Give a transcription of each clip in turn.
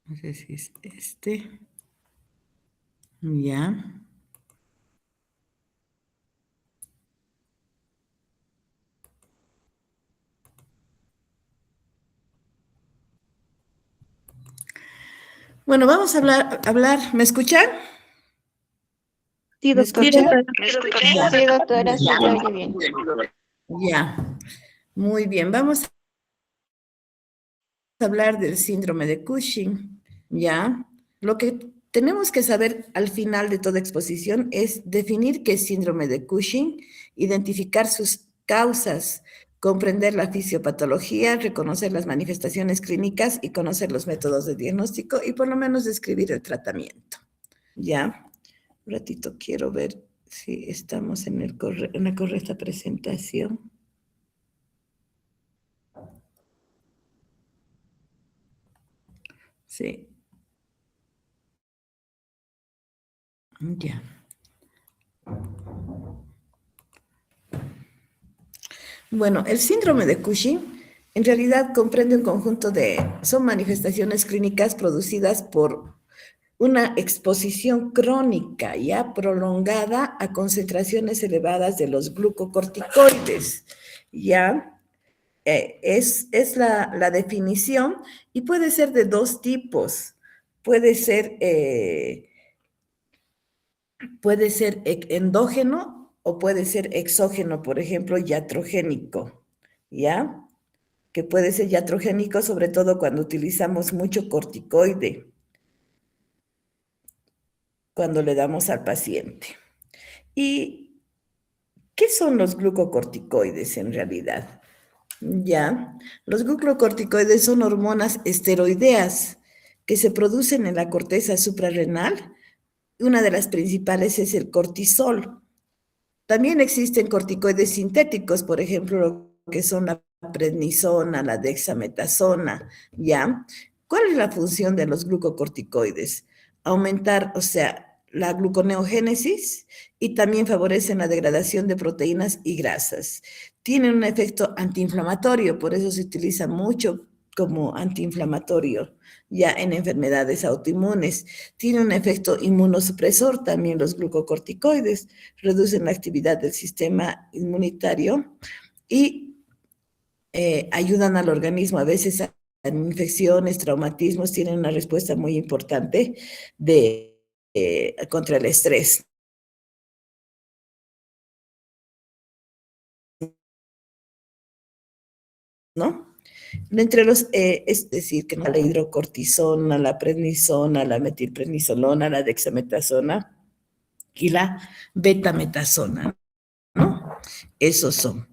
No sé si es este. Ya. Bueno, vamos a hablar. ¿Me escuchan? Sí, ¿Me doctor. escuchan? Ya. Sí, doctora, Ya. sí le oye bien. Ya. Muy bien. Vamos a hablar del síndrome de Cushing. Ya. Lo que tenemos que saber al final de toda exposición es definir qué es síndrome de Cushing, identificar sus causas, comprender la fisiopatología, reconocer las manifestaciones clínicas y conocer los métodos de diagnóstico y por lo menos describir el tratamiento. Ya. Un ratito quiero ver si estamos en la correcta presentación. Sí. Ya. Bueno, el síndrome de Cushing en realidad comprende un conjunto son manifestaciones clínicas producidas por una exposición crónica ya prolongada a concentraciones elevadas de los glucocorticoides, ya. Es la definición y puede ser de dos tipos. Puede ser, eh, puede ser endógeno o puede ser exógeno, por ejemplo, iatrogénico, ¿ya? Que puede ser iatrogénico sobre todo cuando utilizamos mucho corticoide, cuando le damos al paciente. ¿Y qué son los glucocorticoides en realidad? Ya, los glucocorticoides son hormonas esteroideas que se producen en la corteza suprarrenal. Una de las principales es el cortisol. También existen corticoides sintéticos, por ejemplo, lo que son la prednisona, la dexametasona, ¿ya? ¿Cuál es la función de los glucocorticoides? Aumentar, o sea, la gluconeogénesis y también favorecen la degradación de proteínas y grasas. Tienen un efecto antiinflamatorio, por eso se utiliza mucho como antiinflamatorio ya en enfermedades autoinmunes. Tiene un efecto inmunosupresor también los glucocorticoides, reducen la actividad del sistema inmunitario y ayudan al organismo a veces a infecciones, traumatismos, tienen una respuesta muy importante contra el estrés, ¿no? Es decir, que la hidrocortisona, la prednisona, la metilprednisolona, la dexametasona y la betametasona, ¿no? Esos son.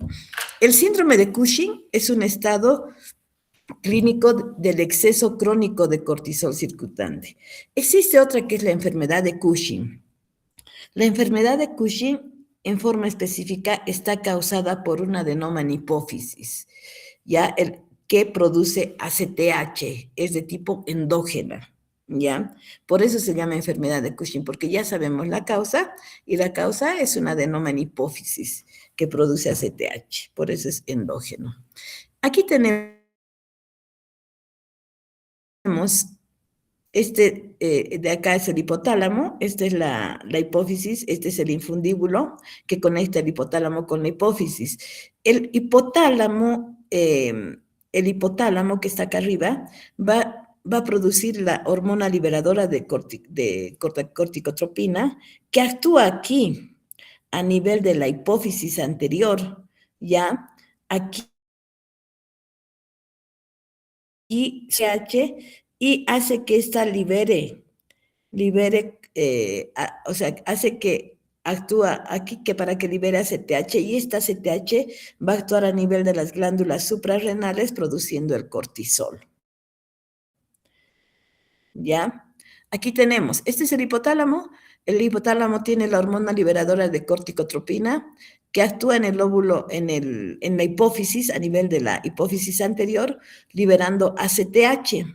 El síndrome de Cushing es un estado clínico del exceso crónico de cortisol circundante. Existe otra que es la enfermedad de Cushing. La enfermedad de Cushing, en forma específica, está causada por una adenoma en hipófisis, ya que produce ACTH, es de tipo endógena, ¿ya? Por eso se llama enfermedad de Cushing, porque ya sabemos la causa, y la causa es una adenoma en hipófisis que produce ACTH, por eso es endógeno. Aquí tenemos de acá es el hipotálamo, esta es la hipófisis, este es el infundíbulo que conecta el hipotálamo con la hipófisis. El hipotálamo que está acá arriba va a producir la hormona liberadora de corticotropina que actúa aquí a nivel de la hipófisis anterior, ¿ya? Aquí CH y hace que ésta o sea, hace que actúa aquí que para que libere ACTH y esta ACTH va a actuar a nivel de las glándulas suprarrenales produciendo el cortisol. ¿Ya? Aquí tenemos, este es el hipotálamo tiene la hormona liberadora de corticotropina que actúa en el lóbulo, en la hipófisis, a nivel de la hipófisis anterior, liberando ACTH.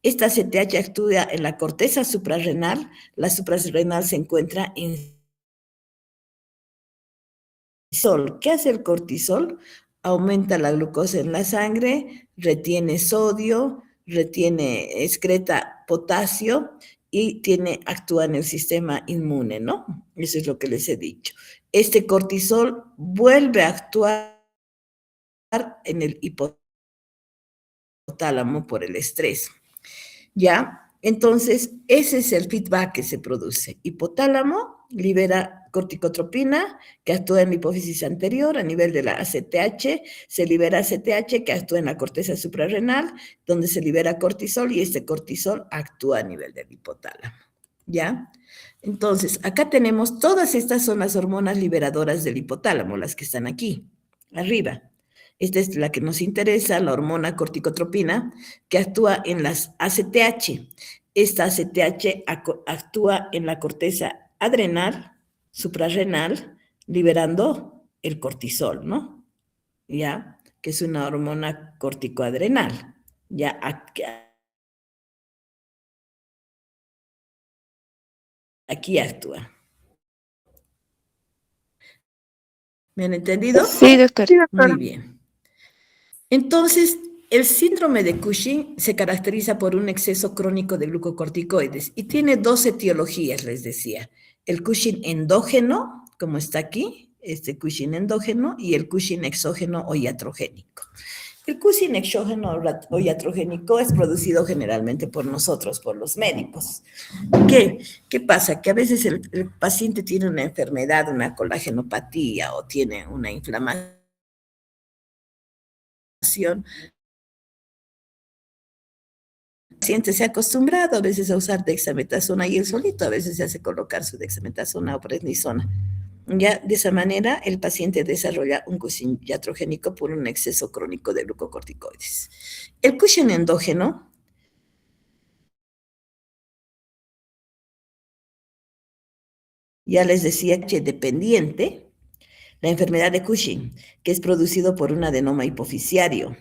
Esta ACTH actúa en la corteza suprarrenal, la suprarrenal se encuentra en cortisol. ¿Qué hace el cortisol? Aumenta la glucosa en la sangre, retiene sodio, retiene, excreta potasio y actúa en el sistema inmune, ¿no? Eso es lo que les he dicho. Este cortisol vuelve a actuar en el hipotálamo por el estrés, ¿ya? Entonces, ese es el feedback que se produce. Hipotálamo libera corticotropina, que actúa en la hipófisis anterior a nivel de la ACTH, se libera ACTH, que actúa en la corteza suprarrenal, donde se libera cortisol, y este cortisol actúa a nivel del hipotálamo, ¿ya? Entonces, acá tenemos, todas estas son las hormonas liberadoras del hipotálamo, las que están aquí, arriba. Esta es la que nos interesa, la hormona corticotropina, que actúa en las ACTH. Esta ACTH actúa en la corteza adrenal, suprarrenal, liberando el cortisol, ¿no? Ya, que es una hormona corticoadrenal. Ya, aquí actúa. ¿Me han entendido? Sí, doctor. Sí, doctora. Muy bien. Entonces, el síndrome de Cushing se caracteriza por un exceso crónico de glucocorticoides y tiene dos etiologías, les decía. El Cushing endógeno, como está aquí, este Cushing endógeno, y el Cushing exógeno o iatrogénico. El Cushing exógeno o iatrogénico es producido generalmente por nosotros, por los médicos. ¿Qué pasa? Que a veces el paciente tiene una enfermedad, una colágenopatía o tiene una inflamación. El paciente se ha acostumbrado a veces a usar dexametasona y él solito a veces se hace colocar su dexametasona o prednisona. Ya de esa manera el paciente desarrolla un Cushing iatrogénico por un exceso crónico de glucocorticoides. El Cushing endógeno ya les decía que dependiente, la enfermedad de Cushing, que es producido por un adenoma hipofisiario.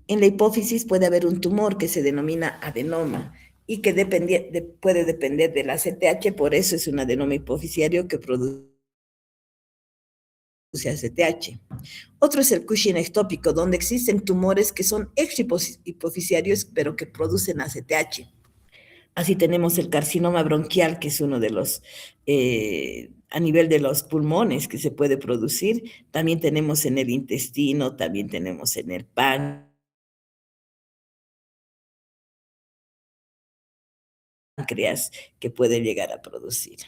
En la hipófisis puede haber un tumor que se denomina adenoma y que puede depender del ACTH, por eso es un adenoma hipofisiario que produce ACTH. Otro es el Cushing ectópico, donde existen tumores que son extrahipofisiarios, pero que producen ACTH. Así tenemos el carcinoma bronquial, que es uno de los, a nivel de los pulmones que se puede producir. También tenemos en el intestino, también tenemos en el páncreas, que puede llegar a producir.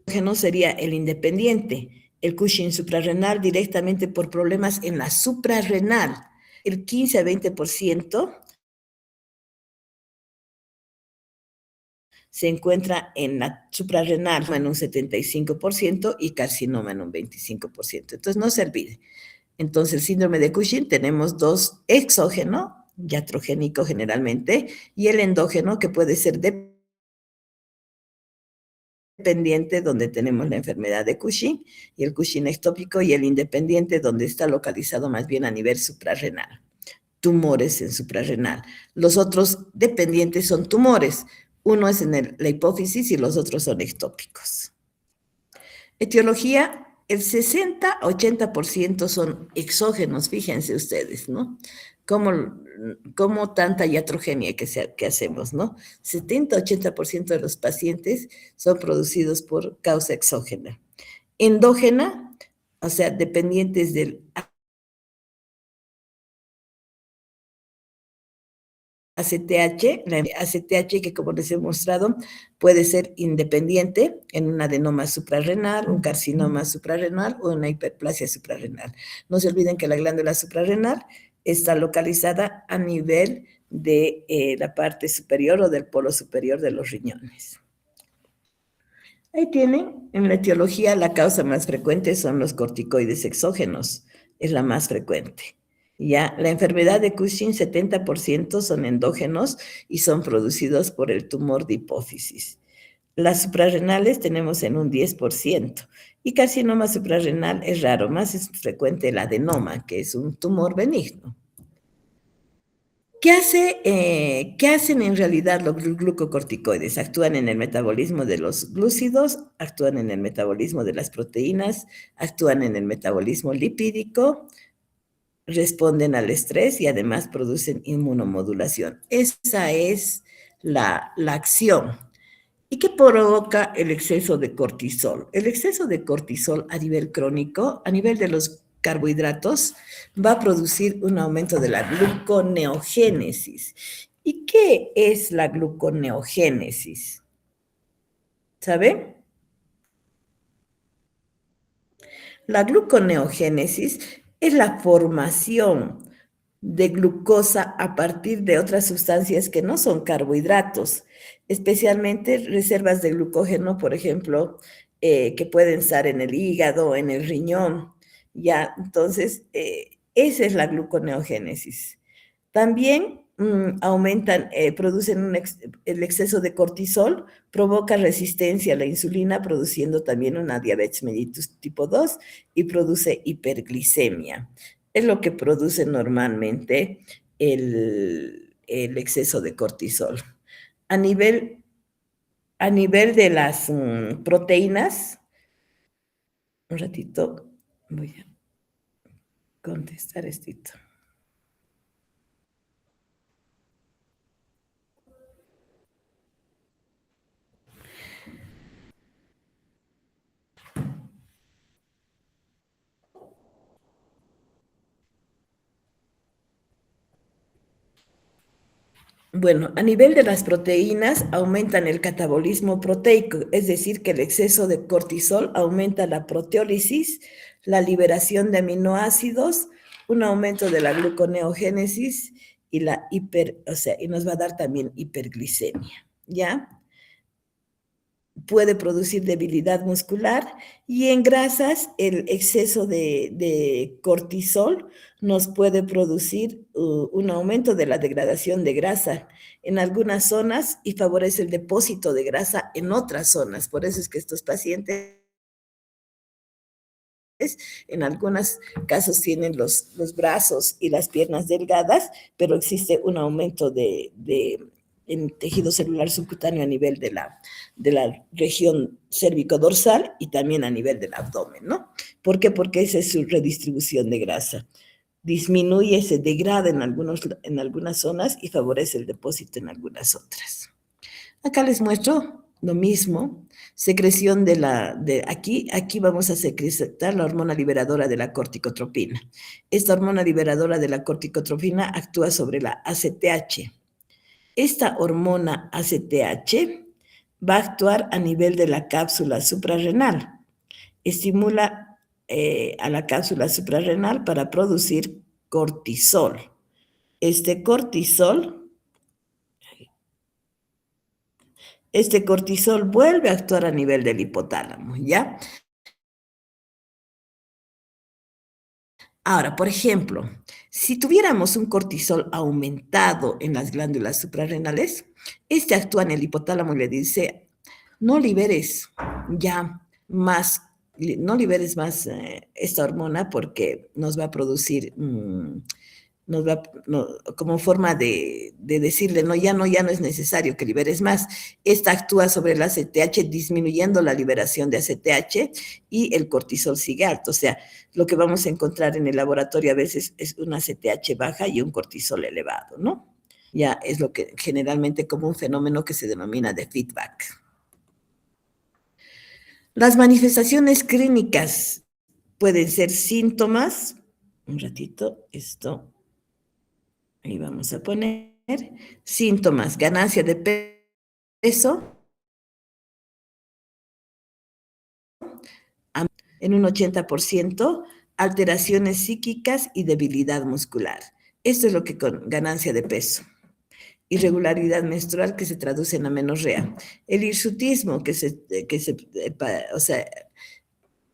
El no sería el independiente, el Cushing suprarrenal directamente por problemas en la suprarrenal. El 15 a 20% se encuentra en la suprarrenal en un 75% y carcinoma en un 25%. Entonces, no se olvide. Entonces, el síndrome de Cushing tenemos dos: exógeno, iatrogénico generalmente, y el endógeno, que puede ser dependiente, donde tenemos la enfermedad de Cushing, y el Cushing ectópico, y el independiente, donde está localizado más bien a nivel suprarrenal. Tumores en suprarrenal. Los otros dependientes son tumores. Uno es en la hipófisis y los otros son ectópicos. Etiología, el 60-80% son exógenos, fíjense ustedes, ¿no? Como tanta iatrogenia que hacemos, ¿no? 70-80% de los pacientes son producidos por causa exógena. Endógena, o sea, dependientes del ACTH, la ACTH, que como les he mostrado puede ser independiente en un adenoma suprarrenal, un carcinoma suprarrenal o una hiperplasia suprarrenal. No se olviden que la glándula suprarrenal está localizada a nivel de la parte superior o del polo superior de los riñones. Ahí tienen, en la etiología la causa más frecuente son los corticoides exógenos, es la más frecuente. Ya, la enfermedad de Cushing, 70% son endógenos y son producidos por el tumor de hipófisis. Las suprarrenales tenemos en un 10%, y carcinoma suprarrenal es raro, más es frecuente el adenoma, que es un tumor benigno. ¿Qué hacen en realidad los glucocorticoides? Actúan en el metabolismo de los glúcidos, actúan en el metabolismo de las proteínas, actúan en el metabolismo lipídico, responden al estrés y además producen inmunomodulación. Esa es la acción. ¿Y qué provoca el exceso de cortisol? El exceso de cortisol a nivel crónico, a nivel de los carbohidratos, va a producir un aumento de la gluconeogénesis. ¿Y qué es la gluconeogénesis? ¿Sabe? La gluconeogénesis es la formación de glucosa a partir de otras sustancias que no son carbohidratos, especialmente reservas de glucógeno, por ejemplo, que pueden estar en el hígado, en el riñón. Ya, entonces, esa es la gluconeogénesis. También aumentan, producen el exceso de cortisol, provoca resistencia a la insulina, produciendo también una diabetes mellitus tipo 2 y produce hiperglicemia. Es lo que produce normalmente el exceso de cortisol. A nivel, a nivel de las proteínas, un ratito voy a contestar esto. Bueno, a nivel de las proteínas aumentan el catabolismo proteico, es decir, que el exceso de cortisol aumenta la proteólisis, la liberación de aminoácidos, un aumento de la gluconeogénesis y y nos va a dar también hiperglicemia, ¿ya? Puede producir debilidad muscular y en grasas el exceso de cortisol nos puede producir un aumento de la degradación de grasa en algunas zonas y favorece el depósito de grasa en otras zonas. Por eso es que estos pacientes en algunos casos tienen los brazos y las piernas delgadas, pero existe un aumento en tejido celular subcutáneo a nivel de la región cérvico-dorsal y también a nivel del abdomen, ¿no? ¿Por qué? Porque esa es su redistribución de grasa. Disminuye, se degrada en algunas zonas y favorece el depósito en algunas otras. Acá les muestro lo mismo, secreción aquí vamos a secretar la hormona liberadora de la corticotropina. Esta hormona liberadora de la corticotropina actúa sobre la ACTH. Esta hormona ACTH va a actuar a nivel de la cápsula suprarrenal. Estimula a la cápsula suprarrenal para producir cortisol. Este cortisol este cortisol vuelve a actuar a nivel del hipotálamo, ¿ya? Ahora, por ejemplo, si tuviéramos un cortisol aumentado en las glándulas suprarrenales, este actúa en el hipotálamo y le dice, no liberes ya más, no liberes más esta hormona porque nos va a producir como forma de decirle, no, ya no es necesario que liberes más. Esta actúa sobre el ACTH disminuyendo la liberación de ACTH y el cortisol sigue alto. O sea, lo que vamos a encontrar en el laboratorio a veces es una ACTH baja y un cortisol elevado, ¿no? Ya es lo que generalmente como un fenómeno que se denomina de feedback. Las manifestaciones clínicas pueden ser síntomas, un ratito, ahí vamos a poner síntomas, ganancia de peso en un 80%, alteraciones psíquicas y debilidad muscular. Esto es lo que con ganancia de peso. Irregularidad menstrual que se traduce en amenorrea. El hirsutismo o sea,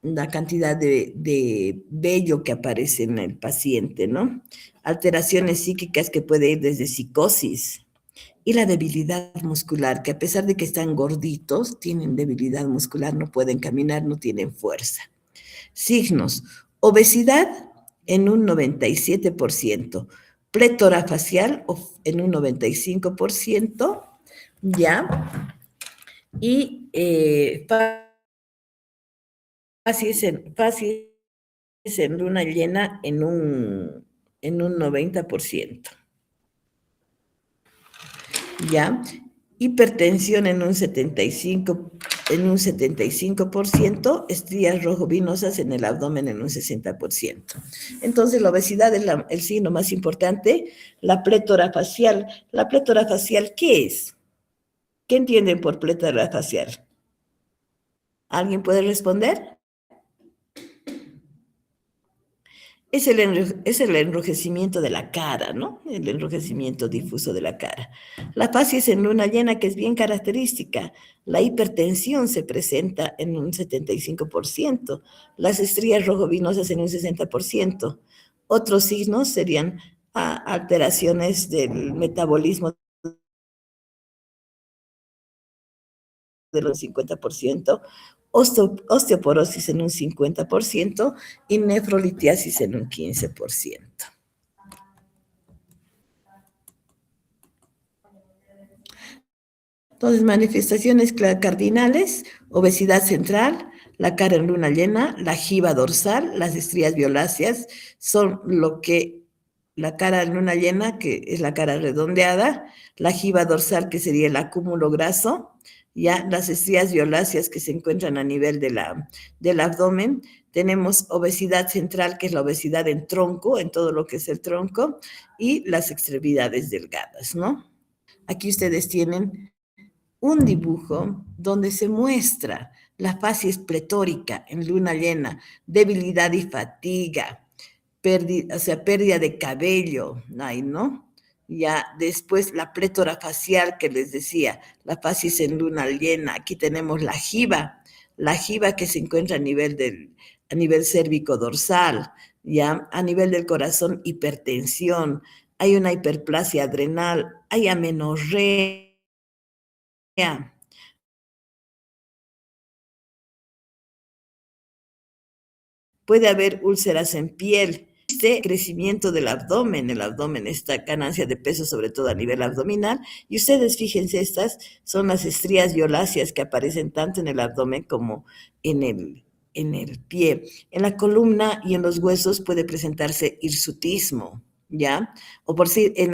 la cantidad de vello que aparece en el paciente, ¿no? Alteraciones psíquicas que puede ir desde psicosis, y la debilidad muscular, que a pesar de que están gorditos, tienen debilidad muscular, no pueden caminar, no tienen fuerza. Signos, obesidad en un 97%, plétora facial en un 95%, ¿ya? Y facies en luna llena en un en un 90%, ¿ya? Hipertensión en un 75%, estrías rojovinosas en el abdomen en un 60%. Entonces, la obesidad es el signo más importante. La plétora facial. ¿La plétora facial qué es? ¿Qué entienden por plétora facial? ¿Alguien puede responder? Es el enrojecimiento de la cara, ¿no? El enrojecimiento difuso de la cara. La facies en luna llena, que es bien característica. La hipertensión se presenta en un 75%, las estrías rojovinosas en un 60%. Otros signos serían alteraciones del metabolismo de los 50%, osteoporosis en un 50% y nefrolitiasis en un 15%. Entonces, manifestaciones cardinales: obesidad central, la cara en luna llena, la jiba dorsal, las estrías violáceas son lo que la cara en luna llena, que es la cara redondeada, la jiba dorsal, que sería el acúmulo graso, ya las estrías violáceas que se encuentran a nivel del abdomen. Tenemos obesidad central, que es la obesidad en tronco, en todo lo que es el tronco, y las extremidades delgadas, ¿no? Aquí ustedes tienen un dibujo donde se muestra la facies pletórica en luna llena, debilidad y fatiga, pérdida, o sea, pérdida de cabello, ¿no? Ya después la plétora facial que les decía, la facies en luna llena. Aquí tenemos la jiba que se encuentra a nivel cérvico dorsal, ya a nivel del corazón, hipertensión, hay una hiperplasia adrenal, hay amenorrea, puede haber úlceras en piel, este crecimiento del abdomen, el abdomen, esta ganancia de peso, sobre todo a nivel abdominal. Y ustedes fíjense, estas son las estrías violáceas que aparecen tanto en el abdomen como en el pie. En la columna y en los huesos puede presentarse hirsutismo, ¿ya? O por si en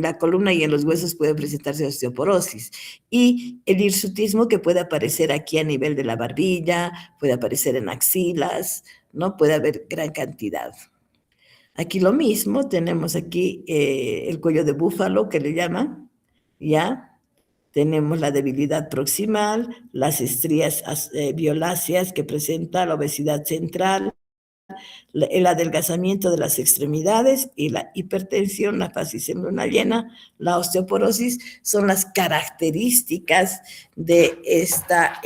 la columna y en los huesos puede presentarse osteoporosis. Y el hirsutismo, que puede aparecer aquí a nivel de la barbilla, puede aparecer en axilas, ¿no? Puede haber gran cantidad. Aquí lo mismo, tenemos aquí el cuello de búfalo, que le llaman, ¿ya? Tenemos la debilidad proximal, las estrías violáceas que presenta la obesidad central, el adelgazamiento de las extremidades y la hipertensión, la facies en luna llena, la osteoporosis, son las características de esta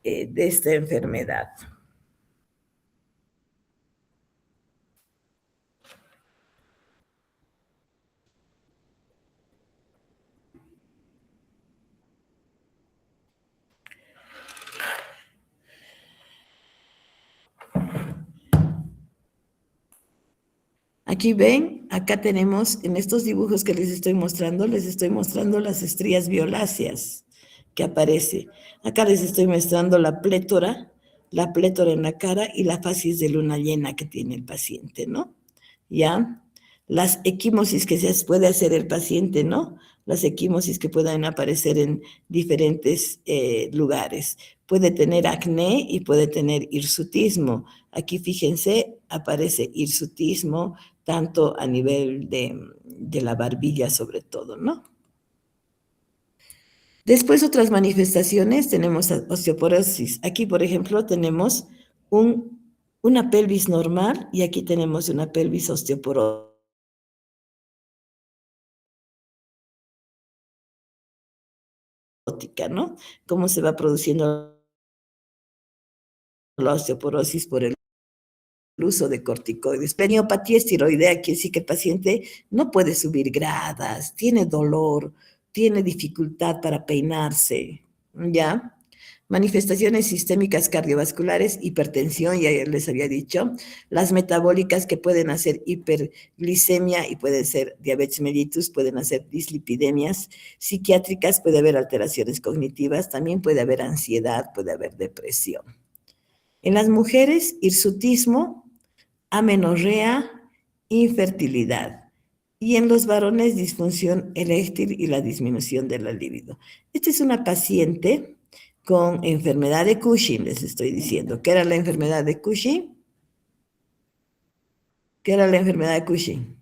enfermedad. Aquí ven, acá tenemos, en estos dibujos que les estoy mostrando las estrías violáceas que aparece. Acá les estoy mostrando la plétora en la cara y la facies de luna llena que tiene el paciente, ¿no? ¿Ya? Las equimosis que se puede hacer el paciente, ¿no? Las equimosis que pueden aparecer en diferentes lugares. Puede tener acné y puede tener hirsutismo. Aquí fíjense, aparece hirsutismo, tanto a nivel de la barbilla sobre todo, ¿no? Después otras manifestaciones, tenemos osteoporosis. Aquí, por ejemplo, tenemos una pelvis normal y aquí tenemos una pelvis osteoporótica, ¿no? Cómo se va produciendo la osteoporosis por el uso de corticoides. Peniopatía estiroidea quiere decir que el paciente no puede subir gradas, tiene dolor, tiene dificultad para peinarse, ¿ya? Manifestaciones sistémicas cardiovasculares, hipertensión, ya les había dicho, las metabólicas que pueden hacer hiperglicemia y pueden ser diabetes mellitus, pueden hacer dislipidemias, psiquiátricas, puede haber alteraciones cognitivas, también puede haber ansiedad, puede haber depresión. En las mujeres, hirsutismo, amenorrea infertilidad. Y en los varones, disfunción eréctil y la disminución de la libido. Esta es una paciente con enfermedad de Cushing, les estoy diciendo. ¿Qué era la enfermedad de Cushing? ¿Qué era la enfermedad de Cushing?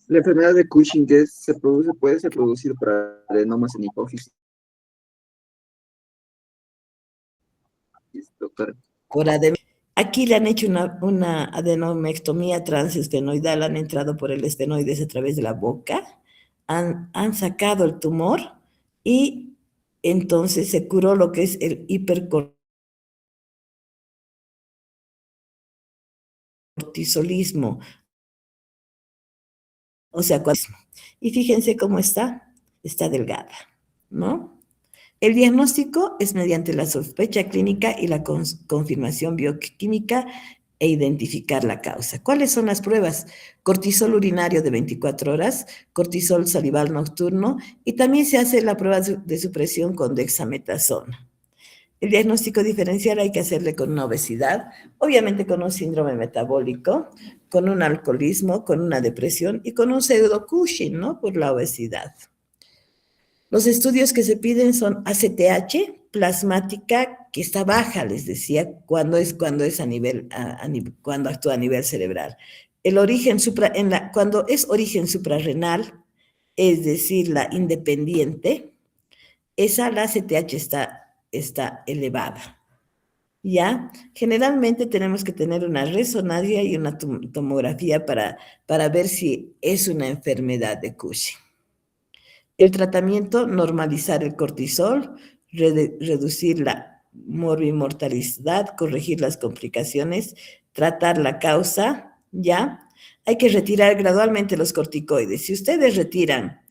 La enfermedad de Cushing puede ser producida por adenomas en hipófisis, doctor. Por Aquí le han hecho una adenomectomía transesfenoidal, han entrado por el estenoides a través de la boca, han sacado el tumor y entonces se curó lo que es el hipercortisolismo, o sea, y fíjense cómo está delgada, ¿no? El diagnóstico es mediante la sospecha clínica y la confirmación bioquímica e identificar la causa. ¿Cuáles son las pruebas? Cortisol urinario de 24 horas, cortisol salival nocturno y también se hace la prueba de supresión con dexametasona. El diagnóstico diferencial hay que hacerle con una obesidad, obviamente con un síndrome metabólico, con un alcoholismo, con una depresión y con un pseudo Cushing, ¿no? Por la obesidad. Los estudios que se piden son ACTH, plasmática, que está baja, les decía, cuando actúa a nivel cerebral. El origen cuando es origen suprarrenal, es decir, la independiente, la ACTH está elevada. ¿Ya? Generalmente tenemos que tener una resonancia y una tomografía para ver si es una enfermedad de Cushing. El tratamiento, normalizar el cortisol, reducir la morbimortalidad, corregir las complicaciones, tratar la causa, ¿ya? Hay que retirar gradualmente los corticoides. Si ustedes retiran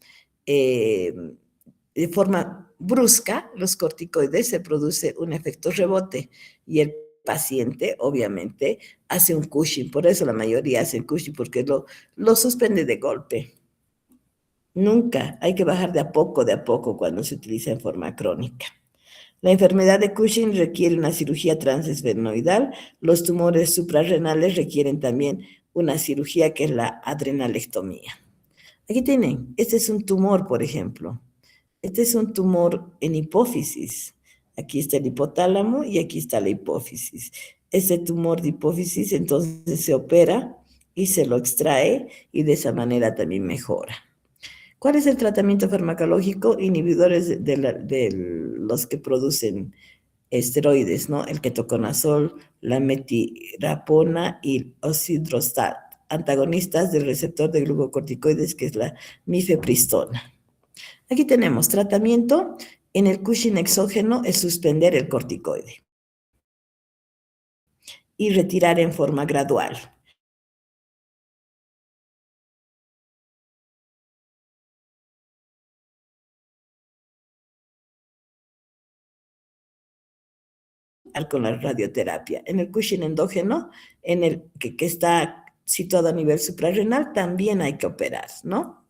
de forma brusca los corticoides, se produce un efecto rebote y el paciente, obviamente, hace un Cushing. Por eso la mayoría hace Cushing, porque lo suspende de golpe. Nunca, hay que bajar de a poco cuando se utiliza en forma crónica. La enfermedad de Cushing requiere una cirugía transesfenoidal. Los tumores suprarrenales requieren también una cirugía que es la adrenalectomía. Aquí tienen, este es un tumor, por ejemplo. Este es un tumor en hipófisis. Aquí está el hipotálamo y aquí está la hipófisis. Este tumor de hipófisis entonces se opera y se lo extrae y de esa manera también mejora. ¿Cuál es el tratamiento farmacológico? Inhibidores de los que producen esteroides, ¿no? El ketoconazol, la metirapona y osidrostat, antagonistas del receptor de glucocorticoides, que es la mifepristona. Aquí tenemos tratamiento en el Cushing exógeno, es suspender el corticoide y retirar en forma gradual. Con la radioterapia. En el Cushing endógeno, en el que está situado a nivel suprarrenal, también hay que operar, ¿no?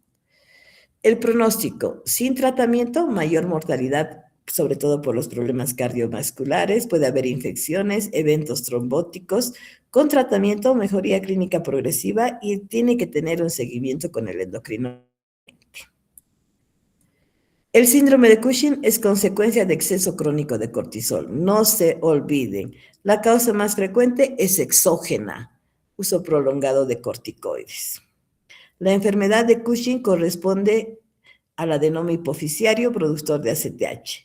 El pronóstico, sin tratamiento, mayor mortalidad, sobre todo por los problemas cardiovasculares, puede haber infecciones, eventos trombóticos. Con tratamiento, mejoría clínica progresiva y tiene que tener un seguimiento con el endocrino. El síndrome de Cushing es consecuencia de exceso crónico de cortisol. No se olviden, la causa más frecuente es exógena, uso prolongado de corticoides. La enfermedad de Cushing corresponde al adenoma hipofisiario productor de ACTH.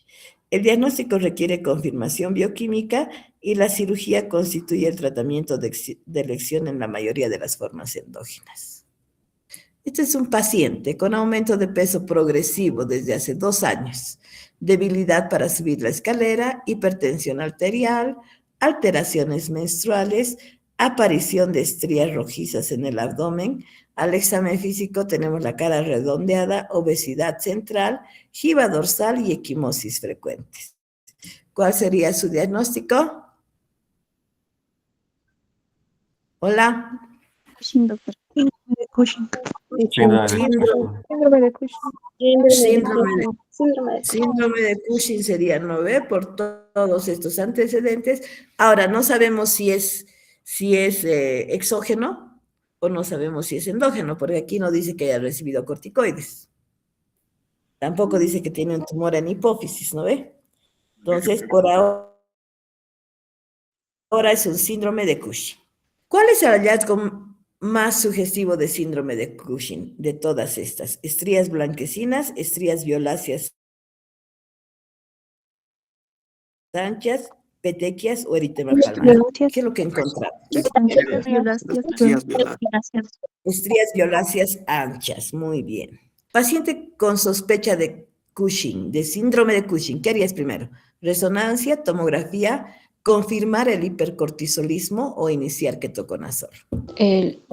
El diagnóstico requiere confirmación bioquímica y la cirugía constituye el tratamiento de elección en la mayoría de las formas endógenas. Este es un paciente con aumento de peso progresivo desde hace 2 años, debilidad para subir la escalera, hipertensión arterial, alteraciones menstruales, aparición de estrías rojizas en el abdomen. Al examen físico tenemos la cara redondeada, obesidad central, jiba dorsal y equimosis frecuentes. ¿Cuál sería su diagnóstico? Hola. Cushing, doctor. Síndrome de Cushing. Sí, dale. Síndrome de Cushing. Síndrome, Síndrome de Cushing. síndrome de Cushing sería 9 por todos estos antecedentes. Ahora, no sabemos si es exógeno o no sabemos si es endógeno, porque aquí no dice que haya recibido corticoides. Tampoco dice que tiene un tumor en hipófisis, ¿no ve? Entonces, por ahora es un síndrome de Cushing. ¿Cuál es el hallazgo más sugestivo de síndrome de Cushing de todas estas? Estrías blanquecinas, estrías violáceas anchas, petequias o eritema palmar. ¿Qué es lo que encontramos? Estrías violáceas. Estrías violáceas anchas, muy bien. Paciente con sospecha de Cushing, de síndrome de Cushing, ¿qué harías primero? Resonancia, tomografía, confirmar el hipercortisolismo o iniciar ketoconazol. El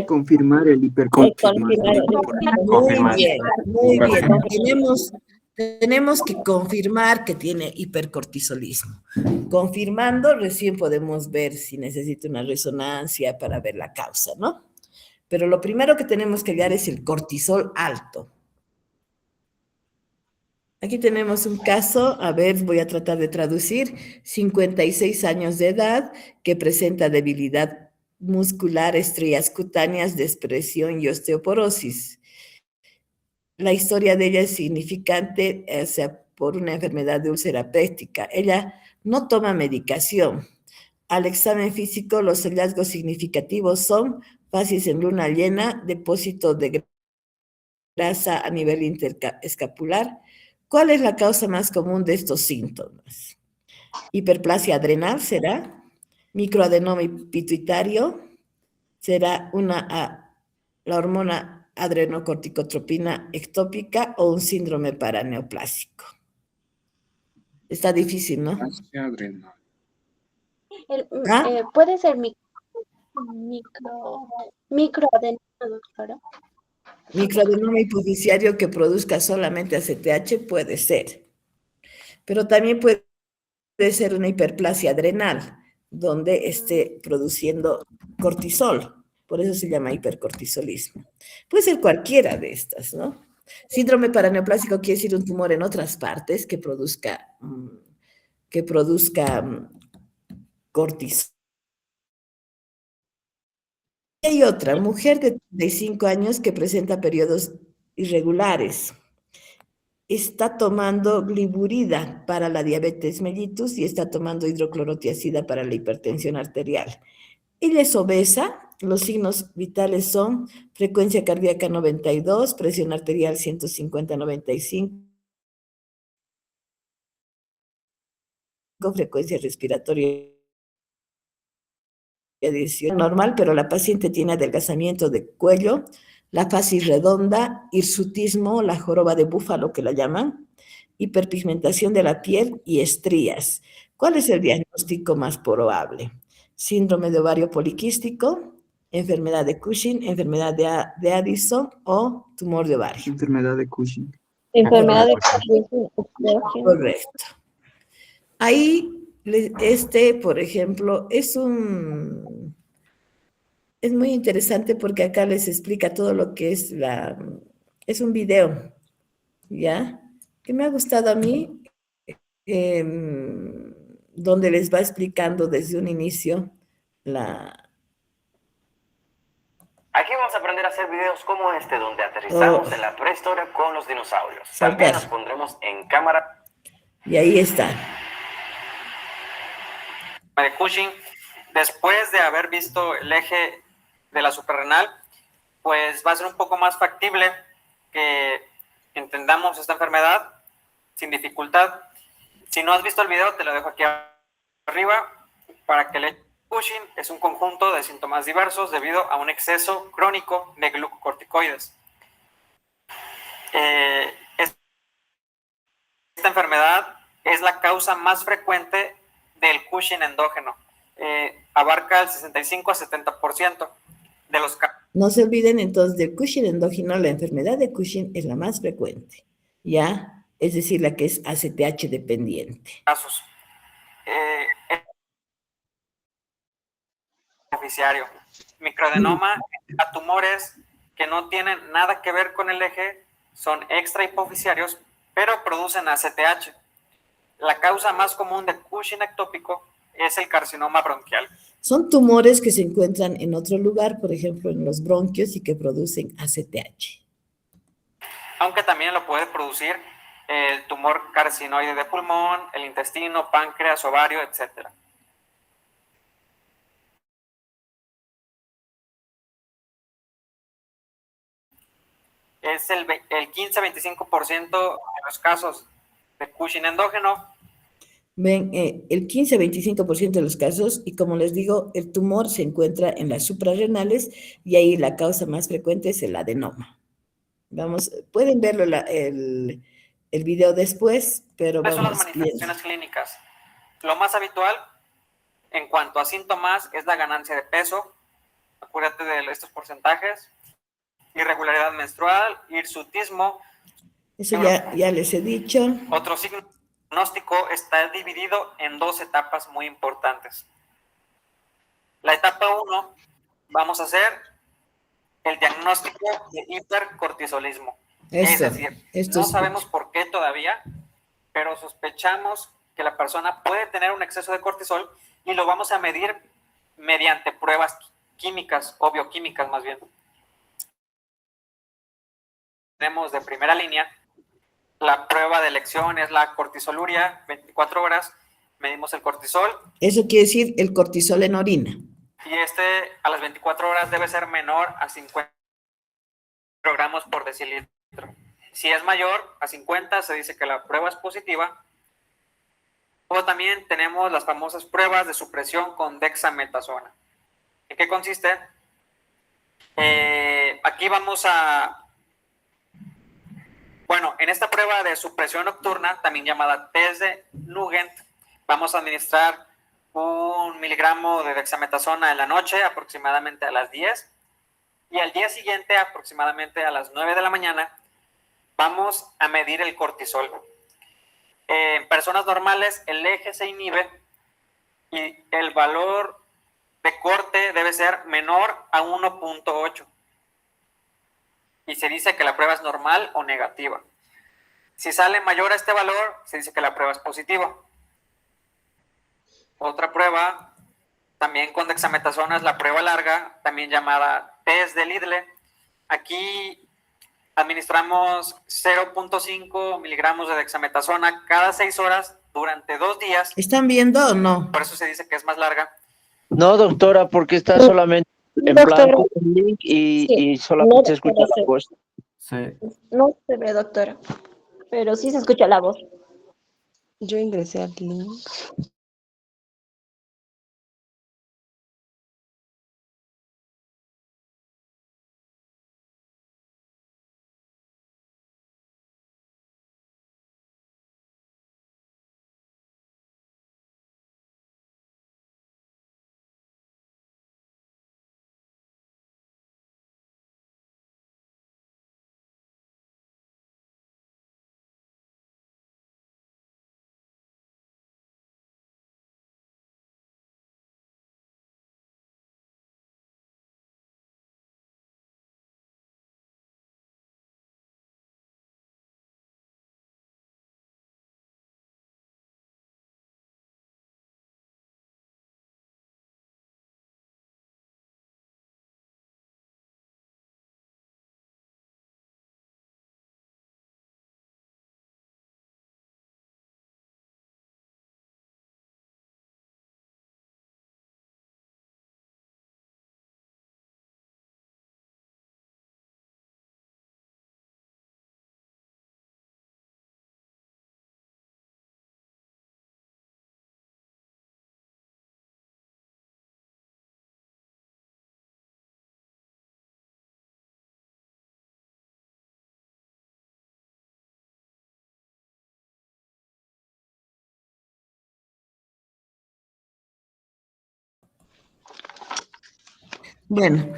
Confirmar el hipercortisolismo. Muy bien, muy bien. Tenemos que confirmar que tiene hipercortisolismo. Confirmando, recién podemos ver si necesita una resonancia para ver la causa, ¿no? Pero lo primero que tenemos que hallar es el cortisol alto. Aquí tenemos un caso, a ver, voy a tratar de traducir, 56 años de edad, que presenta debilidad muscular, estrías cutáneas, despresión y osteoporosis. La historia de ella es significante, o sea, por una enfermedad de úlcera péptica. Ella no toma medicación. Al examen físico, los hallazgos significativos son facies en luna llena, depósito de grasa a nivel interescapular. ¿Cuál es la causa más común de estos síntomas? Hiperplasia adrenal será, microadenoma pituitario, será la hormona adrenocorticotropina ectópica o un síndrome paraneoplásico. Está difícil, ¿no? puede ser microadenoma, doctora. Microadenoma hipofisiario que produzca solamente ACTH puede ser, pero también puede ser una hiperplasia adrenal, donde esté produciendo cortisol, por eso se llama hipercortisolismo. Puede ser cualquiera de estas, ¿no? Síndrome paraneoplásico quiere decir un tumor en otras partes que produzca cortisol. Y hay otra, mujer de 35 años que presenta periodos irregulares. Está tomando gliburida para la diabetes mellitus y está tomando hidroclorotiazida para la hipertensión arterial. Ella es obesa, los signos vitales son frecuencia cardíaca 92, presión arterial 150-95, frecuencia respiratoria 18 normal, pero la paciente tiene adelgazamiento de cuello, la facies redonda, hirsutismo, la joroba de búfalo que la llaman, hiperpigmentación de la piel y estrías. ¿Cuál es el diagnóstico más probable? Síndrome de ovario poliquístico, enfermedad de Cushing, enfermedad de Addison o tumor de ovario. Enfermedad de Cushing. Enfermedad de Cushing. Correcto. Ahí, por ejemplo, es muy interesante porque acá les explica todo lo que es un video, ¿ya? Que me ha gustado a mí, donde les va explicando desde un inicio Aquí vamos a aprender a hacer videos como este, donde aterrizamos en la prehistoria con los dinosaurios. También nos pondremos en cámara. Y ahí está. De Cushing, después de haber visto el eje de la suprarrenal, pues va a ser un poco más factible que entendamos esta enfermedad sin dificultad. Si no has visto el video, te lo dejo aquí arriba para que le... Cushing es un conjunto de síntomas diversos debido a un exceso crónico de glucocorticoides. Esta enfermedad es la causa más frecuente del Cushing endógeno. Abarca el 65 a 70% de los casos. No se olviden entonces del Cushing endógeno, la enfermedad de Cushing es la más frecuente, ¿ya? Es decir, la que es ACTH dependiente. Casos. Beneficiario. Microadenoma a tumores que no tienen nada que ver con el eje son extra hipofisiarios, pero producen ACTH. La causa más común de Cushing ectópico es el carcinoma bronquial. Son tumores que se encuentran en otro lugar, por ejemplo, en los bronquios y que producen ACTH. Aunque también lo puede producir el tumor carcinoide de pulmón, el intestino, páncreas, ovario, etc. Es el 15-25% de los casos de Cushing endógeno. Ven, el 15-25% de los casos, y como les digo, el tumor se encuentra en las suprarrenales y ahí la causa más frecuente es el adenoma. Vamos, pueden verlo el video después, pero ¿Cuáles son las vamos manifestaciones viendo. clínicas? Lo más habitual en cuanto a síntomas es la ganancia de peso. Acuérdate de estos porcentajes. Irregularidad menstrual, hirsutismo. Eso ya les he dicho. Otro signo diagnóstico está dividido en dos etapas muy importantes. La etapa 1, vamos a hacer el diagnóstico de hipercortisolismo. Esto, es decir, esto no es sabemos por qué todavía, pero sospechamos que la persona puede tener un exceso de cortisol y lo vamos a medir mediante pruebas químicas o bioquímicas más bien. Tenemos de primera línea la prueba de elección, es la cortisoluria, 24 horas, medimos el cortisol. Eso quiere decir el cortisol en orina. Y a las 24 horas debe ser menor a 50 microgramos por decilitro. Si es mayor a 50, se dice que la prueba es positiva. O también tenemos las famosas pruebas de supresión con dexametasona. ¿En qué consiste? Aquí vamos a... Bueno, en esta prueba de supresión nocturna, también llamada test de Nugent, vamos a administrar 1 miligramo de dexametasona en la noche, aproximadamente a las 10, y al día siguiente, aproximadamente a las 9 de la mañana, vamos a medir el cortisol. En personas normales, el eje se inhibe y el valor de corte debe ser menor a 1.8. Y se dice que la prueba es normal o negativa. Si sale mayor a este valor, se dice que la prueba es positiva. Otra prueba, también con dexametasona, es la prueba larga, también llamada test de Lidle. Aquí administramos 0.5 miligramos de dexametasona cada 6 horas durante 2 días. ¿Están viendo o no? Por eso se dice que es más larga. No, doctora, porque está solamente en Doctora. blanco el link Sí, y solamente no, se escucha la sí. voz. Sí, No se ve, doctora, pero sí se escucha la voz. Yo ingresé al link. Bueno,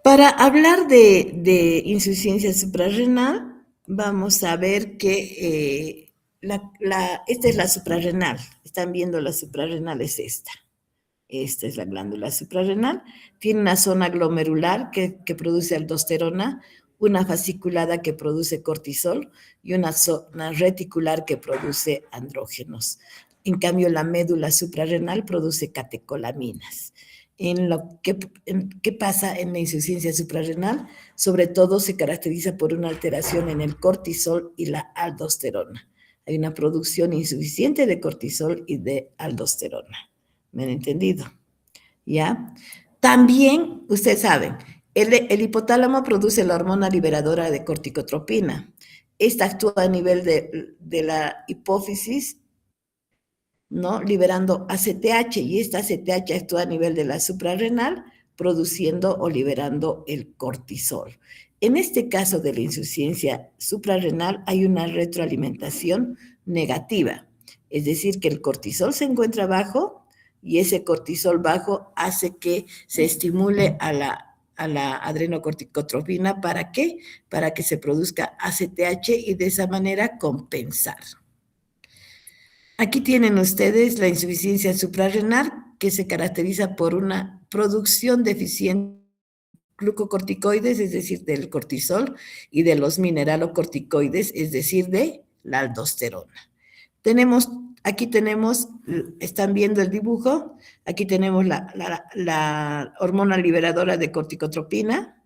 para hablar de insuficiencia suprarrenal, vamos a ver que esta es la suprarrenal. Están viendo la suprarrenal, es esta. Esta es la glándula suprarrenal. Tiene una zona glomerular que produce aldosterona, una fasciculada que produce cortisol y una zona reticular que produce andrógenos. En cambio, la médula suprarrenal produce catecolaminas. ¿Qué pasa en la insuficiencia suprarrenal? Sobre todo se caracteriza por una alteración en el cortisol y la aldosterona. Hay una producción insuficiente de cortisol y de aldosterona. ¿Me han entendido? ¿Ya? También, ustedes saben, el hipotálamo produce la hormona liberadora de corticotropina. Esta actúa a nivel de la hipófisis, ¿no? Liberando ACTH, y esta ACTH actúa a nivel de la suprarrenal, produciendo o liberando el cortisol. En este caso de la insuficiencia suprarrenal hay una retroalimentación negativa, es decir, que el cortisol se encuentra bajo y ese cortisol bajo hace que se estimule a la adrenocorticotropina. ¿Para qué? Para que se produzca ACTH y de esa manera compensar. Aquí tienen ustedes la insuficiencia suprarrenal, que se caracteriza por una producción deficiente de glucocorticoides, es decir, del cortisol, y de los mineralocorticoides, es decir, de la aldosterona. Aquí tenemos, están viendo el dibujo, aquí tenemos la hormona liberadora de corticotropina,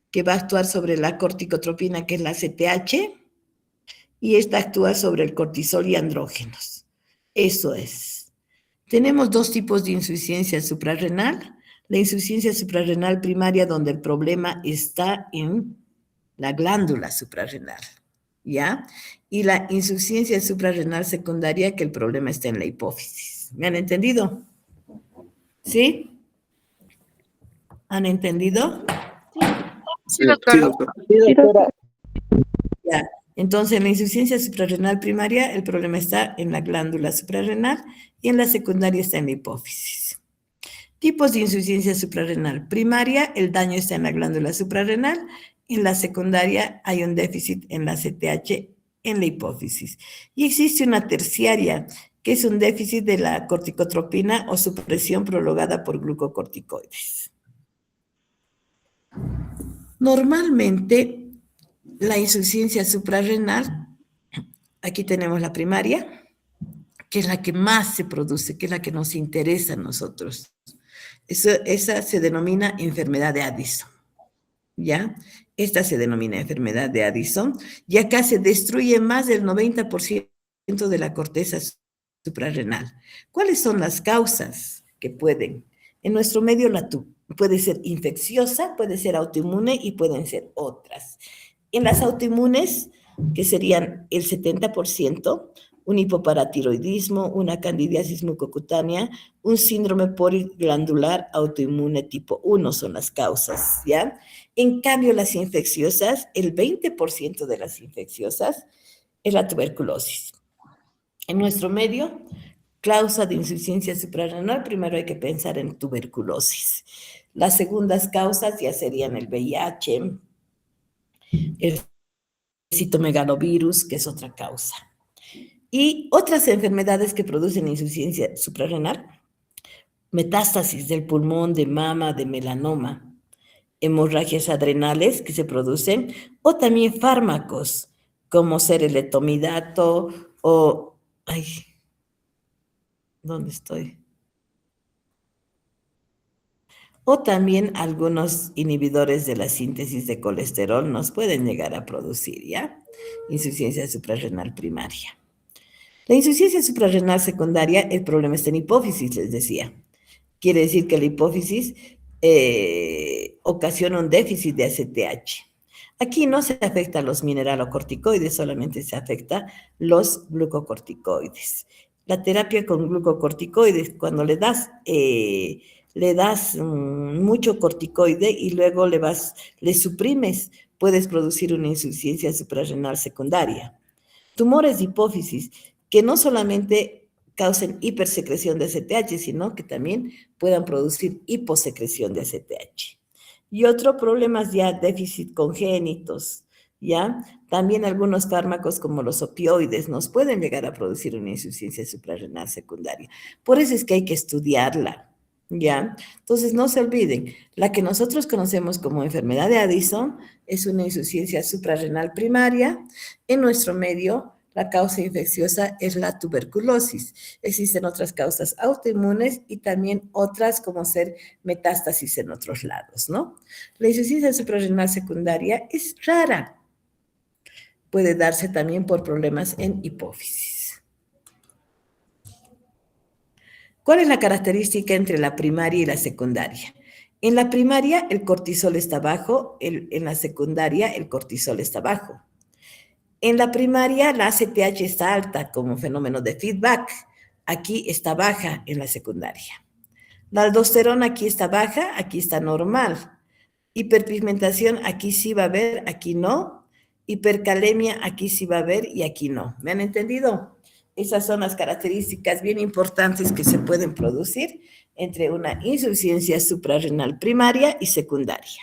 que va a actuar sobre la corticotropina, que es la CTH, y esta actúa sobre el cortisol y andrógenos. Eso es. Tenemos dos tipos de insuficiencia suprarrenal. La insuficiencia suprarrenal primaria, donde el problema está en la glándula suprarrenal, ¿ya? Y la insuficiencia suprarrenal secundaria, que el problema está en la hipófisis. ¿Me han entendido? ¿Sí? ¿Han entendido? Sí, doctor. Sí, doctora. Ya. Entonces, en la insuficiencia suprarrenal primaria, el problema está en la glándula suprarrenal y en la secundaria está en la hipófisis. Tipos de insuficiencia suprarrenal primaria, el daño está en la glándula suprarrenal. En la secundaria hay un déficit en la CTH en la hipófisis. Y existe una terciaria, que es un déficit de la corticotropina o supresión prolongada por glucocorticoides. Normalmente, la insuficiencia suprarrenal, aquí tenemos la primaria, que es la que más se produce, que es la que nos interesa a nosotros. Esa se denomina enfermedad de Addison, ¿ya? Esta se denomina enfermedad de Addison, y acá se destruye más del 90% de la corteza suprarrenal. ¿Cuáles son las causas que pueden? En nuestro medio puede ser infecciosa, puede ser autoinmune y pueden ser otras. En las autoinmunes, que serían el 70%, un hipoparatiroidismo, una candidiasis mucocutánea, un síndrome poliglandular autoinmune tipo 1 son las causas, ¿ya? En cambio, las infecciosas, el 20% de las infecciosas es la tuberculosis. En nuestro medio, causa de insuficiencia suprarrenal, primero hay que pensar en tuberculosis. Las segundas causas ya serían el VIH, el citomegalovirus, que es otra causa. Y otras enfermedades que producen insuficiencia suprarrenal, metástasis del pulmón, de mama, de melanoma, hemorragias adrenales que se producen, o también fármacos como sereletomidato o... ¿dónde estoy? O también algunos inhibidores de la síntesis de colesterol nos pueden llegar a producir, ¿ya? Insuficiencia suprarrenal primaria. La insuficiencia suprarrenal secundaria, el problema está en hipófisis, les decía. Quiere decir que la hipófisis ocasiona un déficit de ACTH. Aquí no se afecta a los mineralocorticoides, solamente se afecta los glucocorticoides. La terapia con glucocorticoides, cuando le das mucho corticoide y luego le suprimes, puedes producir una insuficiencia suprarrenal secundaria. Tumores de hipófisis que no solamente causen hipersecreción de ACTH, sino que también puedan producir hiposecreción de ACTH. Y otro problema es ya déficit congénitos, ¿ya? También algunos fármacos como los opioides nos pueden llegar a producir una insuficiencia suprarrenal secundaria. Por eso es que hay que estudiarla, ¿Ya? Entonces, no se olviden, la que nosotros conocemos como enfermedad de Addison es una insuficiencia suprarrenal primaria. En nuestro medio, la causa infecciosa es la tuberculosis. Existen otras causas autoinmunes y también otras como ser metástasis en otros lados, ¿no? La insuficiencia suprarrenal secundaria es rara. Puede darse también por problemas en hipófisis. ¿Cuál es la característica entre la primaria y la secundaria? En la primaria el cortisol está bajo, en la secundaria el cortisol está bajo. En la primaria la ACTH está alta como fenómeno de feedback, aquí está baja en la secundaria. La aldosterona aquí está baja, aquí está normal. Hiperpigmentación aquí sí va a haber, aquí no. Hipercalemia aquí sí va a haber y aquí no. ¿Me han entendido? Esas son las características bien importantes que se pueden producir entre una insuficiencia suprarrenal primaria y secundaria.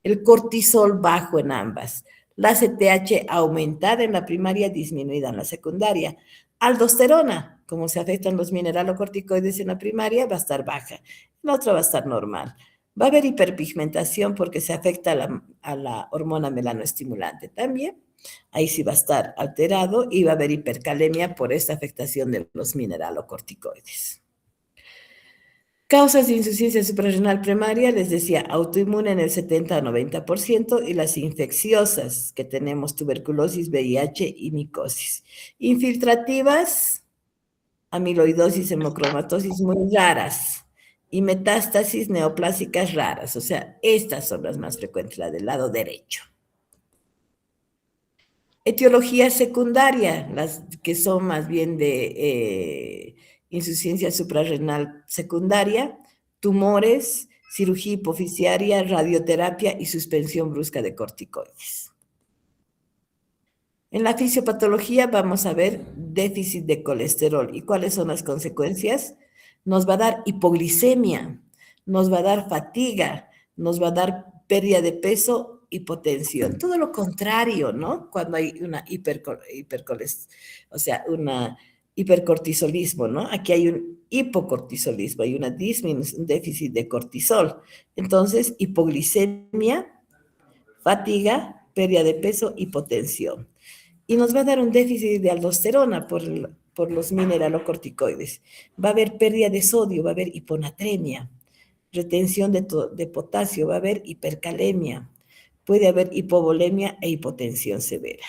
El cortisol bajo en ambas. La CTH aumentada en la primaria, disminuida en la secundaria. Aldosterona, como se afectan los mineralocorticoides en la primaria, va a estar baja. En la otra va a estar normal. Va a haber hiperpigmentación porque se afecta a la hormona melanoestimulante también. Ahí sí va a estar alterado y va a haber hipercalemia por esta afectación de los mineralocorticoides. Causas de insuficiencia suprarrenal primaria, les decía, autoinmune en el 70 a 90% y las infecciosas que tenemos tuberculosis, VIH y micosis. Infiltrativas, amiloidosis, hemocromatosis muy raras y metástasis neoplásicas raras. O sea, estas son las más frecuentes, la del lado derecho. Etiología secundaria, las que son más bien de insuficiencia suprarrenal secundaria, tumores, cirugía hipofisiaria, radioterapia y suspensión brusca de corticoides. En la fisiopatología vamos a ver déficit de colesterol. ¿Y cuáles son las consecuencias? Nos va a dar hipoglicemia, nos va a dar fatiga, nos va a dar pérdida de peso, hipotensión. Todo lo contrario, ¿no? Cuando hay una hipercortisolismo, ¿no? Aquí hay un hipocortisolismo, hay un déficit de cortisol. Entonces, hipoglicemia, fatiga, pérdida de peso, hipotensión. Y nos va a dar un déficit de aldosterona por los mineralocorticoides. Va a haber pérdida de sodio, va a haber hiponatremia, retención de potasio, va a haber hipercalemia, puede haber hipovolemia e hipotensión severa.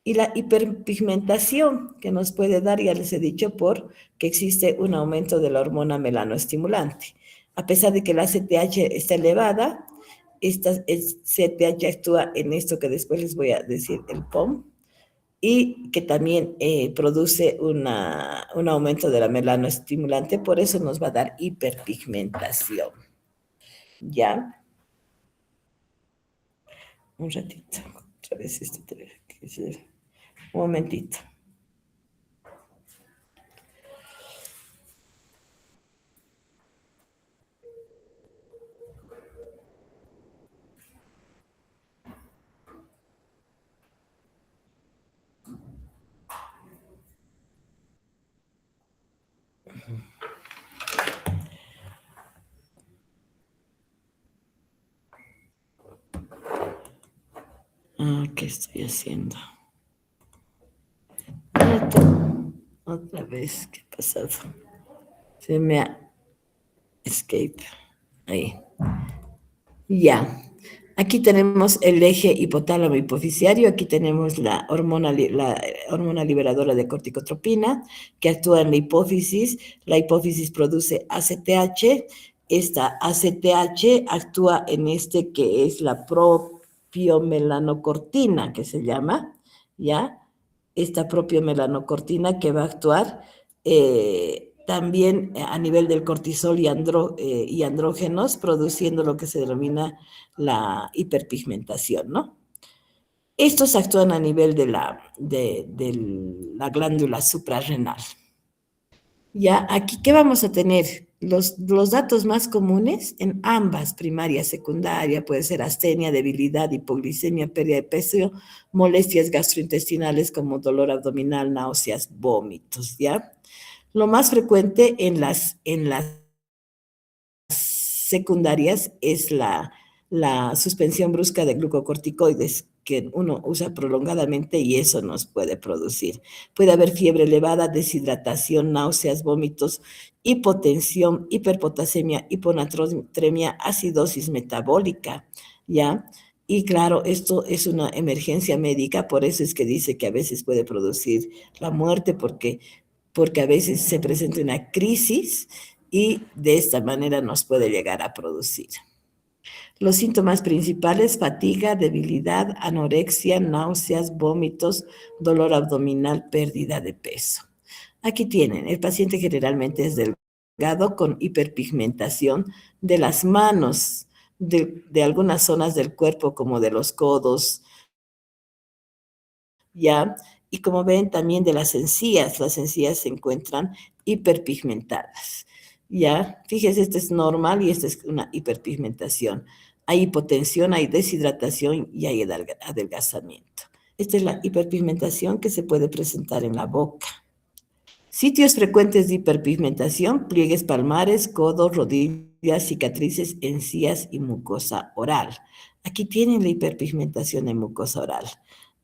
Y la hiperpigmentación que nos puede dar, ya les he dicho, por que existe un aumento de la hormona melanoestimulante. A pesar de que la CTH está elevada, esta CTH actúa en esto que después les voy a decir, el POM, y que también produce un aumento de la melanoestimulante, por eso nos va a dar hiperpigmentación. ¿Ya? Un ratito, otra vez esto tiene que ser. Un momentito. ¿Qué estoy haciendo? Otra vez, ¿qué ha pasado? Se me ha escape. Ahí. Ya. Aquí tenemos el eje hipotálamo hipofisiario, aquí tenemos la hormona liberadora de corticotropina que actúa en la hipófisis produce ACTH, esta ACTH actúa en este que es la propiomelanocortina, que se llama, ¿ya? Esta propiomelanocortina que va a actuar también a nivel del cortisol y andrógenos, produciendo lo que se denomina la hiperpigmentación, ¿no? Estos actúan a nivel de la glándula suprarrenal. Ya, aquí, ¿qué vamos a tener? Los datos más comunes en ambas, primaria, secundaria, puede ser astenia, debilidad, hipoglicemia, pérdida de peso, molestias gastrointestinales como dolor abdominal, náuseas, vómitos, ¿ya? Lo más frecuente en las secundarias es la suspensión brusca de glucocorticoides que uno usa prolongadamente y eso nos puede producir. Puede haber fiebre elevada, deshidratación, náuseas, vómitos, hipotensión, hiperpotasemia, hiponatremia, acidosis metabólica, ¿ya? Y claro, esto es una emergencia médica, por eso es que dice que a veces puede producir la muerte porque a veces se presenta una crisis y de esta manera nos puede llegar a producir. Los síntomas principales: fatiga, debilidad, anorexia, náuseas, vómitos, dolor abdominal, pérdida de peso. Aquí tienen, el paciente generalmente es delgado con hiperpigmentación de las manos, de algunas zonas del cuerpo como de los codos, ¿ya? Y como ven también de las encías se encuentran hiperpigmentadas, ¿ya? Fíjese, este es normal y esta es una hiperpigmentación. Hay hipotensión, hay deshidratación y hay adelgazamiento. Esta es la hiperpigmentación que se puede presentar en la boca. Sitios frecuentes de hiperpigmentación: pliegues palmares, codos, rodillas, cicatrices, encías y mucosa oral. Aquí tienen la hiperpigmentación en mucosa oral.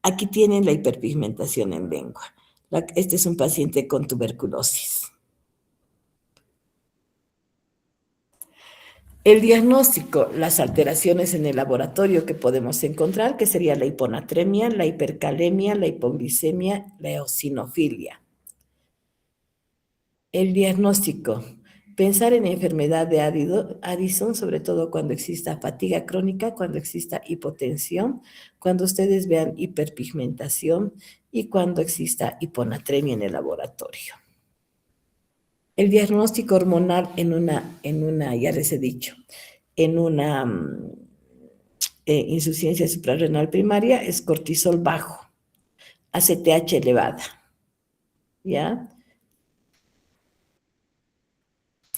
Aquí tienen la hiperpigmentación en lengua. Este es un paciente con tuberculosis. El diagnóstico: las alteraciones en el laboratorio que podemos encontrar, que sería la hiponatremia, la hipercalemia, la hipoglicemia, la eosinofilia. El diagnóstico: pensar en enfermedad de Addison, sobre todo cuando exista fatiga crónica, cuando exista hipotensión, cuando ustedes vean hiperpigmentación y cuando exista hiponatremia en el laboratorio. El diagnóstico hormonal ya les he dicho, en una insuficiencia suprarrenal primaria es cortisol bajo, ACTH elevada, ¿ya?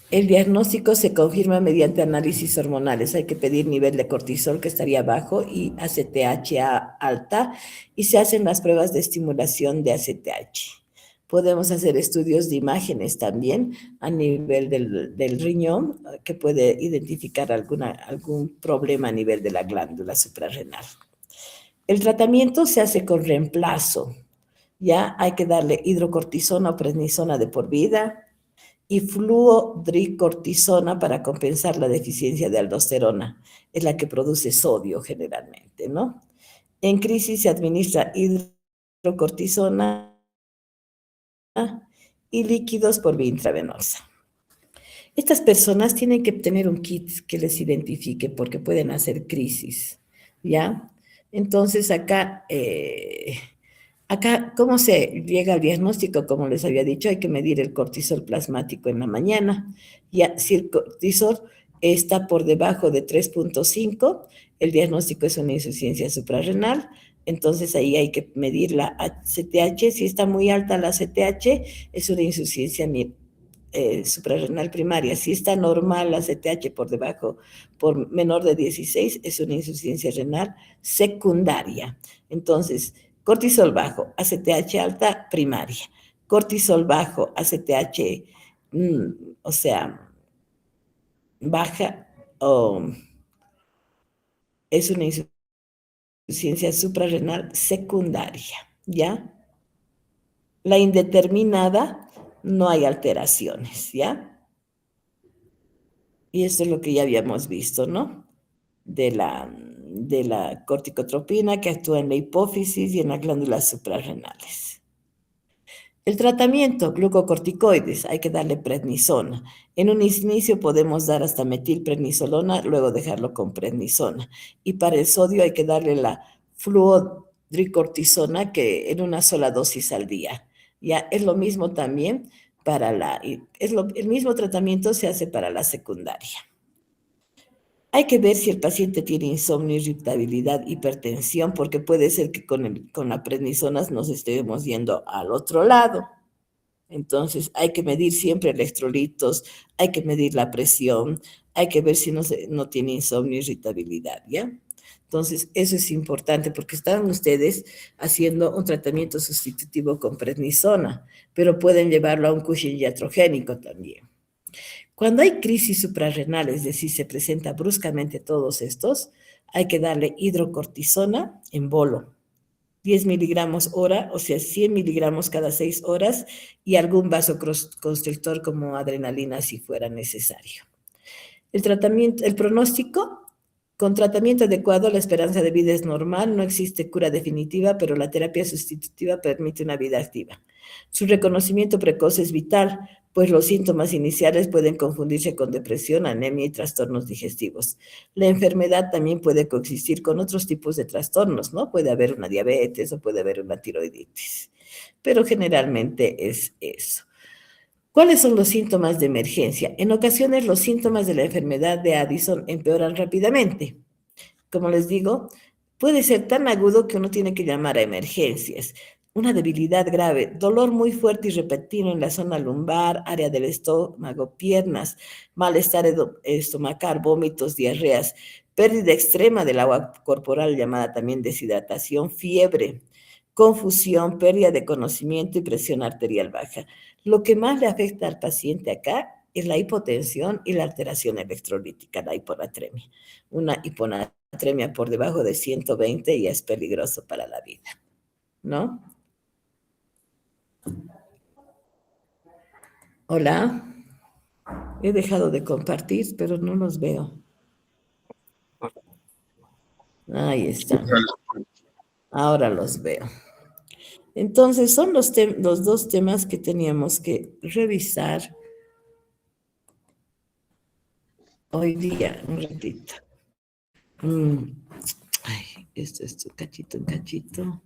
El diagnóstico se confirma mediante análisis hormonales. Hay que pedir nivel de cortisol que estaría bajo y ACTH alta y se hacen las pruebas de estimulación de ACTH. Podemos hacer estudios de imágenes también a nivel del riñón que puede identificar algún problema a nivel de la glándula suprarrenal. El tratamiento se hace con reemplazo. Ya hay que darle hidrocortisona o prednisona de por vida y fluodricortisona para compensar la deficiencia de aldosterona. Es la que produce sodio generalmente, ¿no? En crisis se administra hidrocortisona y líquidos por vía intravenosa. Estas personas tienen que tener un kit que les identifique porque pueden hacer crisis, ¿ya? Entonces acá, ¿cómo se llega al diagnóstico? Como les había dicho, hay que medir el cortisol plasmático en la mañana. Ya, si el cortisol está por debajo de 3.5, el diagnóstico es una insuficiencia suprarrenal. Entonces ahí hay que medir la ACTH. Si está muy alta la ACTH, es una insuficiencia suprarrenal primaria. Si está normal la ACTH por menor de 16, es una insuficiencia renal secundaria. Entonces, cortisol bajo, ACTH alta, primaria. Cortisol bajo, ACTH, o sea, baja, es una insuficiencia suprarrenal secundaria, ¿ya? La indeterminada, no hay alteraciones, ¿ya? Y esto es lo que ya habíamos visto, ¿no? De la corticotropina que actúa en la hipófisis y en las glándulas suprarrenales. El tratamiento: glucocorticoides, hay que darle prednisona. En un inicio podemos dar hasta metilprednisolona, luego dejarlo con prednisona. Y para el sodio hay que darle la fluodricortisona, que en una sola dosis al día. Ya es lo mismo también el mismo tratamiento se hace para la secundaria. Hay que ver si el paciente tiene insomnio, irritabilidad, hipertensión, porque puede ser que con la prednisona nos estemos yendo al otro lado. Entonces, hay que medir siempre electrolitos, hay que medir la presión, hay que ver si no tiene insomnio, irritabilidad, ¿ya? Entonces, eso es importante porque están ustedes haciendo un tratamiento sustitutivo con prednisona, pero pueden llevarlo a un Cushing iatrogénico también. Cuando hay crisis suprarrenal, es decir, se presenta bruscamente todos estos, hay que darle hidrocortisona en bolo, 10 miligramos hora, o sea, 100 miligramos cada 6 horas, y algún vasoconstrictor como adrenalina si fuera necesario. El tratamiento, el pronóstico, con tratamiento adecuado, la esperanza de vida es normal, no existe cura definitiva, pero la terapia sustitutiva permite una vida activa. Su reconocimiento precoz es vital, pues los síntomas iniciales pueden confundirse con depresión, anemia y trastornos digestivos. La enfermedad también puede coexistir con otros tipos de trastornos, ¿no? Puede haber una diabetes o puede haber una tiroiditis, pero generalmente es eso. ¿Cuáles son los síntomas de emergencia? En ocasiones los síntomas de la enfermedad de Addison empeoran rápidamente. Como les digo, puede ser tan agudo que uno tiene que llamar a emergencias. Una debilidad grave, dolor muy fuerte y repentino en la zona lumbar, área del estómago, piernas, malestar estomacal, vómitos, diarreas, pérdida extrema del agua corporal llamada también deshidratación, fiebre, confusión, pérdida de conocimiento y presión arterial baja. Lo que más le afecta al paciente acá es la hipotensión y la alteración electrolítica, la hiponatremia. Una hiponatremia por debajo de 120 ya es peligroso para la vida, ¿no? Hola, he dejado de compartir, pero no los veo. Ahí están. Ahora los veo. Entonces, son los dos temas que teníamos que revisar hoy día, un ratito. Ay, esto es un cachito, un cachito.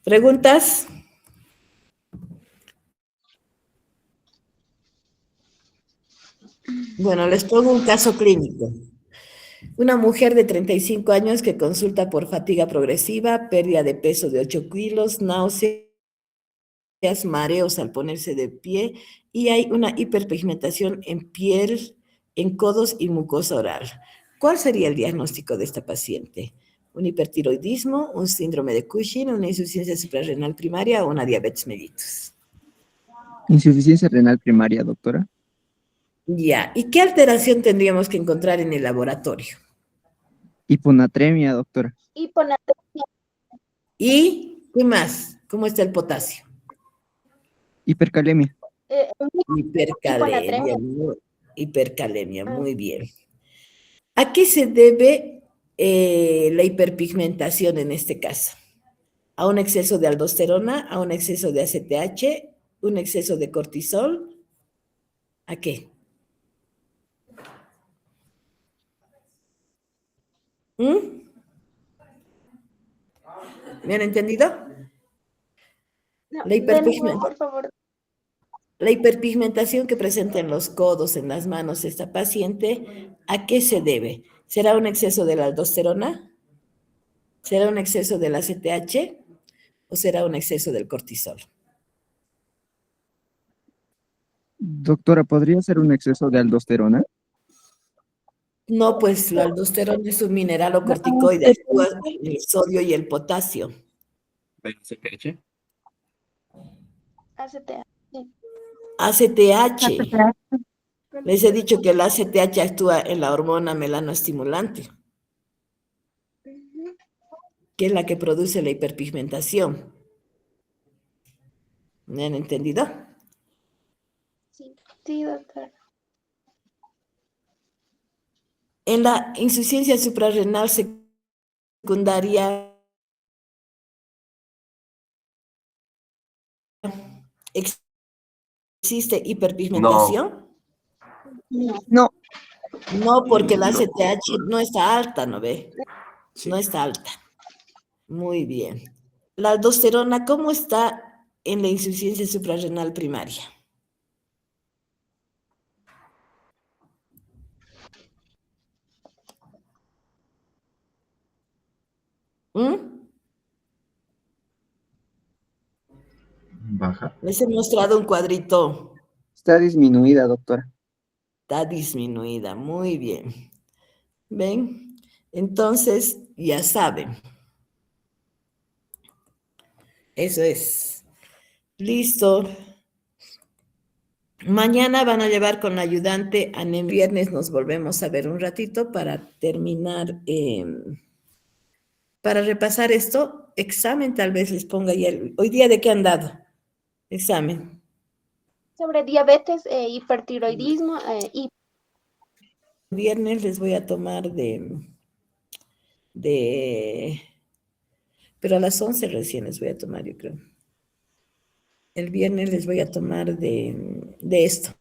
¿Preguntas? Bueno, les pongo un caso clínico. Una mujer de 35 años que consulta por fatiga progresiva, pérdida de peso de 8 kilos, náuseas, mareos al ponerse de pie y hay una hiperpigmentación en piel, en codos y mucosa oral. ¿Cuál sería el diagnóstico de esta paciente? ¿Un hipertiroidismo, un síndrome de Cushing, una insuficiencia suprarrenal primaria o una diabetes mellitus? Insuficiencia renal primaria, doctora. Ya, ¿y qué alteración tendríamos que encontrar en el laboratorio? Hiponatremia, doctora. Hiponatremia. ¿Y qué más? ¿Cómo está el potasio? Hipercalemia. Hipercalemia, Hiponatremia. hipercalemia, Ah, muy bien. ¿A qué se debe la hiperpigmentación en este caso? ¿A un exceso de aldosterona, a un exceso de ACTH, un exceso de cortisol? ¿A qué? ¿Mm? ¿Me han entendido? no, La de nuevo, hiperpigmentación. por favor. La hiperpigmentación que presenta en los codos, en las manos esta paciente, ¿a qué se debe? ¿Será un exceso de la aldosterona? ¿Será un exceso del ACTH? ¿O será un exceso del cortisol? Doctora, ¿podría ser un exceso de aldosterona? No, pues la aldosterona es un mineral o No, corticoide, actúa en el sodio y el potasio. ACTA. Sí. ACTH. Les he dicho que el ACTH actúa en la hormona melanoestimulante, Ujú. que es la que produce la hiperpigmentación. ¿Me han entendido? Sí, sí, doctora. En la insuficiencia suprarrenal secundaria existe hiperpigmentación. No. No. No, porque la ACTH no está alta, ¿no ve? No está alta. Muy bien. La aldosterona, ¿cómo está en la insuficiencia suprarrenal primaria? ¿Mm? Baja. Les he mostrado un cuadrito. Está disminuida, doctora. Está disminuida. Muy bien. ¿Ven? Entonces, ya saben. Eso es. Listo. Mañana van a llevar con la ayudante. El viernes nos volvemos a ver un ratito para terminar, para repasar esto. Examen tal vez les ponga ya. Hoy día, ¿de qué han dado? Examen. Sobre diabetes e hipertiroidismo y Viernes les voy a tomar pero a las 11 recién les voy a tomar, yo creo. El viernes les voy a tomar de esto.